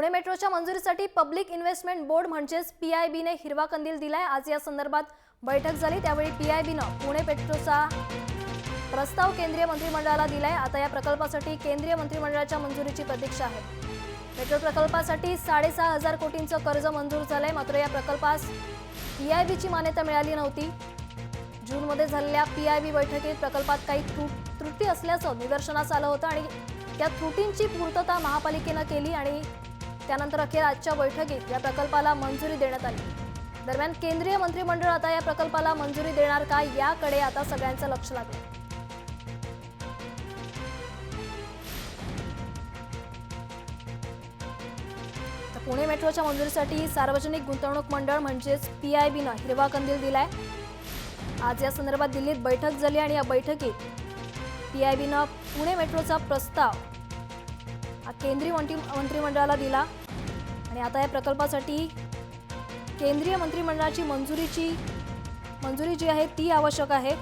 पुणे मेट्रोच्या मंजुरीसाठी public investment board म्हणजेच पीआयबीने हिरवा कंदील दिलाय। आज या संदर्भात बैठक झाली, त्यावेळी पीआयबीने पुणे मेट्रोचा प्रस्ताव केंद्रीय मंत्रिमंडळाला दिलाय। आता या प्रकल्पासाठी केंद्रीय मंत्रिमंडळाच्या मंजुरीची प्रतीक्षा आहे। मेट्रो प्रकल्पासाठी 6,500 कोटींचं कर्ज मंजूर झालंय, मात्र या प्रकल्पास पीआयबीची मान्यता मिळाली नव्हती। जूनमध्ये झालेल्या पीआयबी बैठकीत प्रकल्पात काही त्रुटी असल्याचं निदर्शनास आलं होतं आणि त्या त्रुटींची पूर्तता महापालिकेने केली आणि त्यानंतर अखेर आजच्या बैठकीत या प्रकल्पाला मंजुरी देण्यात आली। दरम्यान केंद्रीय मंत्रिमंडळ आता या प्रकल्पाला मंजुरी देणार का, याकडे आता सगळ्यांचं लक्ष लागलं। पुणे मेट्रोच्या मंजुरीसाठी सार्वजनिक गुंतवणूक मंडळ म्हणजेच पीआयबीने हिरवा कंदील दिलाय। आज या संदर्भात दिल्लीत बैठक झाली आणि या बैठकीत पीआयबीने पुणे मेट्रोचा प्रस्ताव केंद्रीय मंत्रिमंडळाला दिला आणि आता या प्रकल्पासाठी केंद्रीय मंत्रिमंडळाची मंजुरी जी आहे ती आवश्यक आहे।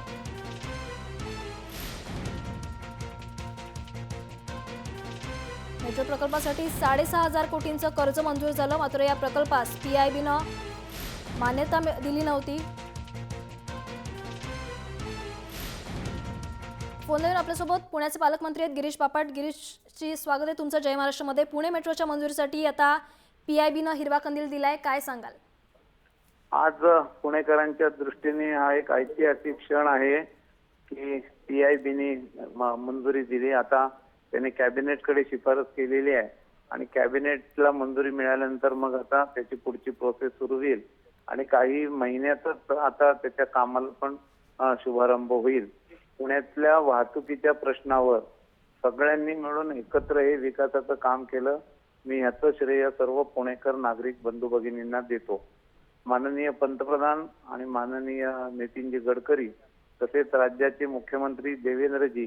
मेट्रो प्रकल्पासाठी 6,500 कोटींचं कर्ज मंजूर झालं, मात्र या प्रकल्पास पीआयबीने मान्यता दिली नव्हती। फोनवर आपल्यासोबत पुण्याचे पालकमंत्री आहेत गिरीश बापट। गिरीशची स्वागत आहे तुमचं जय महाराष्ट्रमध्ये। पुणे मेट्रोच्या मंजुरीसाठी आता पीआयबीने हिरवा कंदील दिलाय, काय सांगाल? आज पुणेकरांच्या दृष्टीने हा एक ऐतिहासिक क्षण आहे की पीआयबीने मंजुरी दिली। आता त्याने कॅबिनेटकडे शिफारस केलेली आहे आणि कॅबिनेटला मंजुरी मिळाल्यानंतर मग आता त्याची पुढची प्रोसेस सुरू होईल आणि काही महिन्यातच आता त्याच्या कामाला पण शुभारंभ होईल। पुण्यातल्या वाहतुकीच्या प्रश्नावर सगळ्यांनी मिळून एकत्र हे विकासाचं काम केलं। मी ह्याचं श्रेय सर्व पुणेकर नागरिक बंधू भगिनींना देतो। माननीय पंतप्रधान आणि माननीय नितीनजी गडकरी तसेच राज्याचे मुख्यमंत्री देवेंद्रजी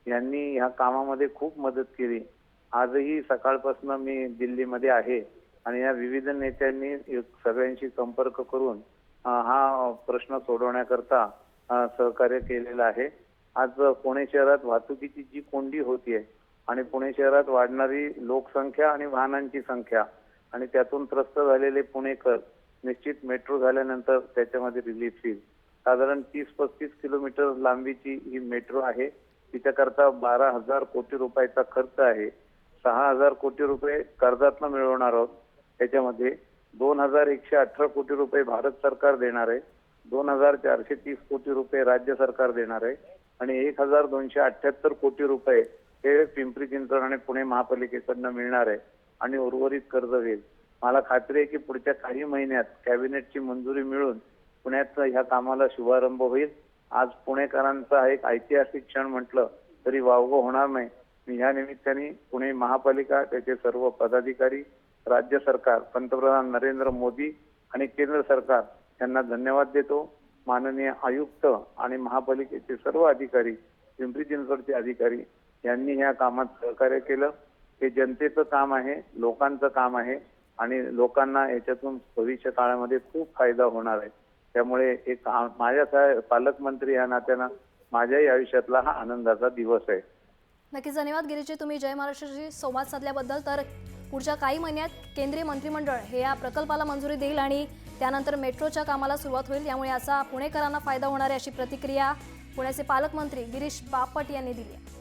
यांनी ह्या कामामध्ये खूप मदत केली। आजही सकाळपासून मी दिल्लीमध्ये आहे आणि या विविध नेत्यांनी सगळ्यांशी संपर्क करून हा प्रश्न सोडवण्याकरता सहकार्य केलेलं आहे। आज पुणे शहरात वाहतुकीची जी कोंडी होतीये आणि पुणे शहरात वाढणारी लोकसंख्या आणि वाहनांची संख्या आणि त्यातून त्रस्त झालेले पुणेकर निश्चित मेट्रो झाल्यानंतर त्याच्यामध्ये रिलीफ येईल। साधारण 30-35 किलोमीटर लांबीची ही मेट्रो आहे। तिच्याकरता 12,000 कोटी रुपयाचा खर्च आहे। 6,000 कोटी रुपये कर्जातून मिळवणार आहोत। त्याच्यामध्ये 2,118 कोटी रुपये भारत सरकार देणार आहे, 2,430 कोटी रुपये राज्य सरकार देणार आहे आणि 1,278 कोटी रुपये हे पिंपरी चिंचवड आणि पुणे महापालिकेकडून मिळणार आहे आणि उर्वरित कर्ज होईल। मला खात्री आहे की पुढच्या काही महिन्यात कॅबिनेटची मंजुरी मिळून पुण्यात ह्या कामाला शुभारंभ होईल। आज पुणेकरांचा एक ऐतिहासिक क्षण म्हटलं तरी वावगं होणार नाही। मी या निमित्ताने पुणे महापालिका, त्याचे सर्व पदाधिकारी, राज्य सरकार, पंतप्रधान नरेंद्र मोदी आणि केंद्र सरकार यांना धन्यवाद देतो। माननीय आयुक्त आणि महापालिकेचे सर्व अधिकारी, पिंपरी चिंचवडचे अधिकारी यांनी ह्या कामात सहकार्य केलं। हे जनतेचं काम आहे, लोकांचं काम आहे आणि लोकांना याच्यातून भविष्य काळामध्ये खूप फायदा होणार आहे। त्यामुळे एक माझ्या पालकमंत्री या नात्यानं माझ्याही आयुष्यातला हा आनंदाचा दिवस आहे। नक्कीच धन्यवाद गिरीशजी, तुम्ही जय महाराष्ट्राशी संवाद साधल्याबद्दल। तर पुढच्या काही महिन्यात केंद्रीय मंत्रिमंडळ हे या प्रकल्पाला मंजुरी देईल आणि त्यानंतर मेट्रोच्या कामाला सुरुवात होईल, त्यामुळे याचा पुणेकरांना फायदा होणार आहे अशी प्रतिक्रिया पुण्याचे पालकमंत्री गिरीश बापट यांनी दिली आहे।